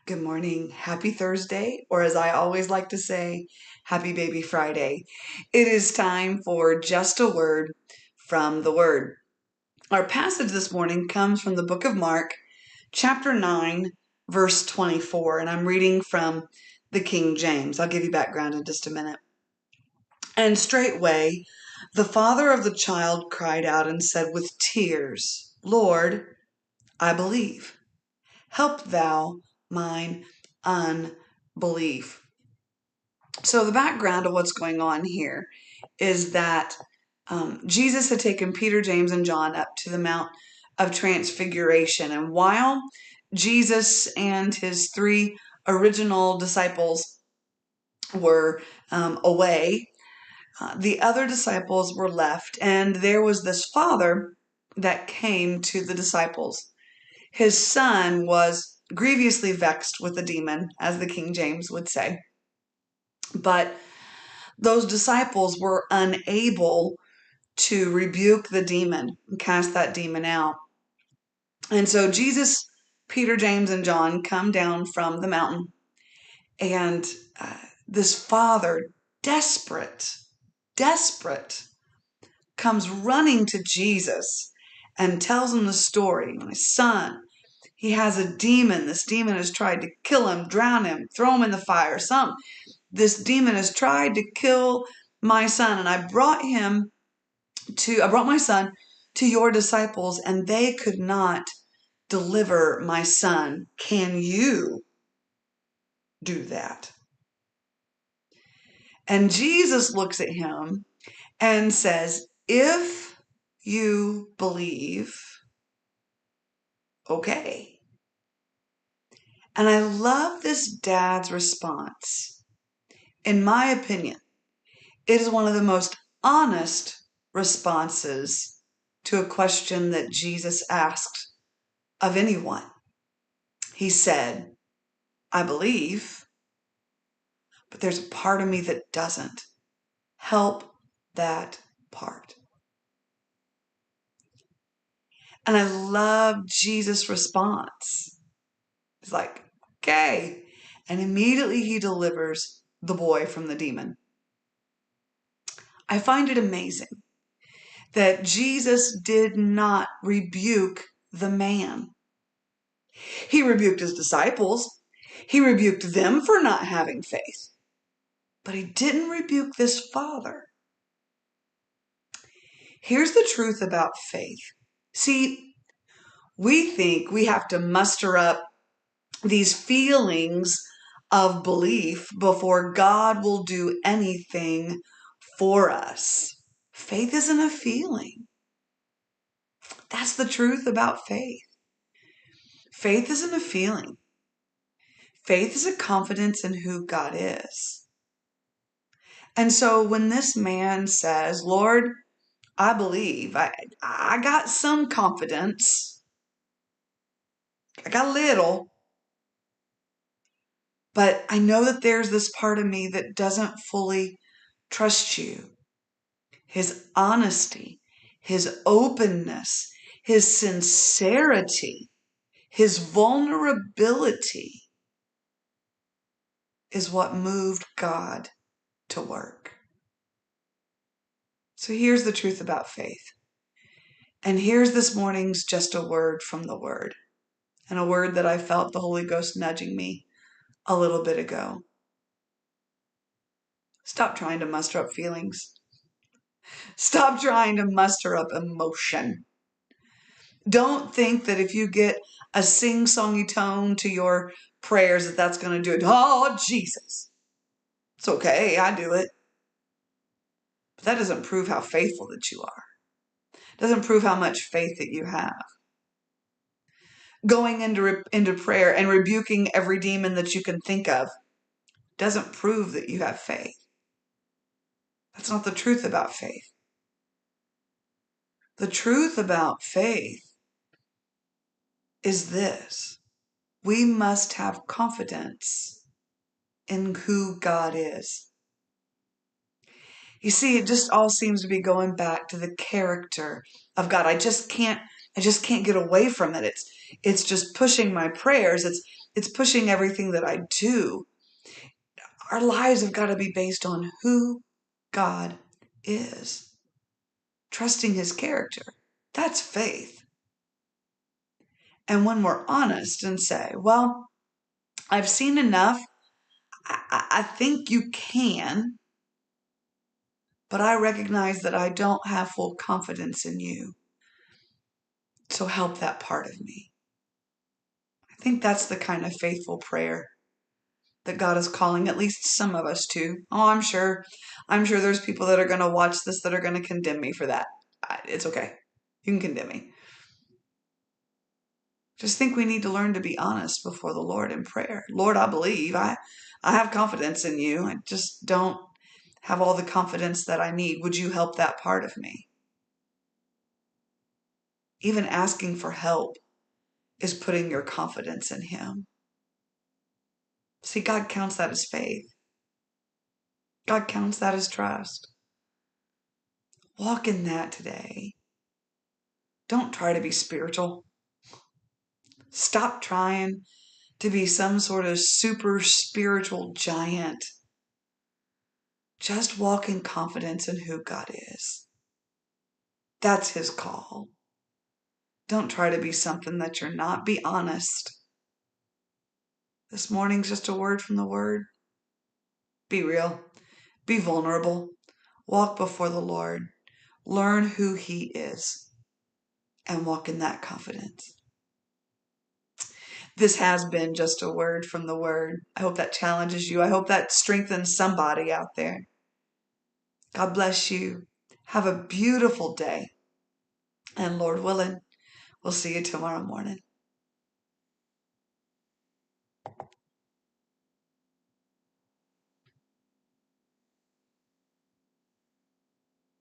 Good morning. Happy Thursday, or as I always like to say, Happy Baby Friday. It is time for just a word from the Word. Our passage this morning comes from the book of Mark, chapter 9, verse 24, and I'm reading from the King James. I'll give you background in just a minute. And straightway the father of the child cried out and said with tears, Lord, I believe. Help thou mine unbelief. So the background of what's going on here is that Jesus had taken Peter, James, and John up to the Mount of Transfiguration. And while Jesus and his three original disciples were away, the other disciples were left. And there was this father that came to the disciples. His son was grievously vexed with a demon, as the King James would say. But those disciples were unable to rebuke the demon and cast that demon out. And so Jesus, Peter, James, and John come down from the mountain. And this father, desperate, comes running to Jesus and tells him the story. My son, he has a demon. This demon has tried to kill him, drown him, throw him in the fire. This demon has tried to kill my son, and I brought my son to your disciples, and they could not deliver my son. Can you do that? And Jesus looks at him and says, if you believe, okay. And I love this dad's response. In my opinion, it is one of the most honest responses to a question that Jesus asked of anyone. He said, I believe, but there's a part of me that doesn't. Help that part. And I love Jesus' response. He's like, okay. And immediately he delivers the boy from the demon. I find it amazing that Jesus did not rebuke the man. He rebuked his disciples. He rebuked them for not having faith. But he didn't rebuke this father. Here's the truth about faith. See, we think we have to muster up these feelings of belief before God will do anything for us. Faith isn't a feeling. That's the truth about faith. Faith isn't a feeling. Faith is a confidence in who God is. And so when this man says, Lord, I believe, I got some confidence. I got a little. But I know that there's this part of me that doesn't fully trust you. His honesty, his openness, his sincerity, his vulnerability is what moved God to work. So here's the truth about faith. And here's this morning's just a word from the Word, and a word that I felt the Holy Ghost nudging me a little bit ago. Stop trying to muster up feelings. Stop trying to muster up emotion. Don't think that if you get a sing-songy tone to your prayers that that's going to do it. Oh, Jesus. It's okay. I do it. But that doesn't prove how faithful that you are. It doesn't prove how much faith that you have. Going into prayer and rebuking every demon that you can think of doesn't prove that you have faith. That's not the truth about faith. The truth about faith is this. We must have confidence in who God is. You see, it just all seems to be going back to the character of God. I just can't get away from it. It's just pushing my prayers. It's pushing everything that I do. Our lives have got to be based on who God is, trusting his character. That's faith. And when we're honest and say, well, I've seen enough. I think you can, but I recognize that I don't have full confidence in you. So help that part of me. I think that's the kind of faithful prayer that God is calling at least some of us to. Oh, I'm sure there's people that are going to watch this that are going to condemn me for that. It's okay. You can condemn me. Just think we need to learn to be honest before the Lord in prayer. Lord, I believe. I have confidence in you. I just don't have all the confidence that I need. Would you help that part of me? Even asking for help is putting your confidence in him. See, God counts that as faith. God counts that as trust. Walk in that today. Don't try to be spiritual. Stop trying to be some sort of super spiritual giant. Just walk in confidence in who God is. That's his call. Don't try to be something that you're not. Be honest. This morning's just a word from the Word. Be real. Be vulnerable. Walk before the Lord. Learn who he is and walk in that confidence. This has been just a word from the Word. I hope that challenges you. I hope that strengthens somebody out there. God bless you. Have a beautiful day. And Lord willing, we'll see you tomorrow morning.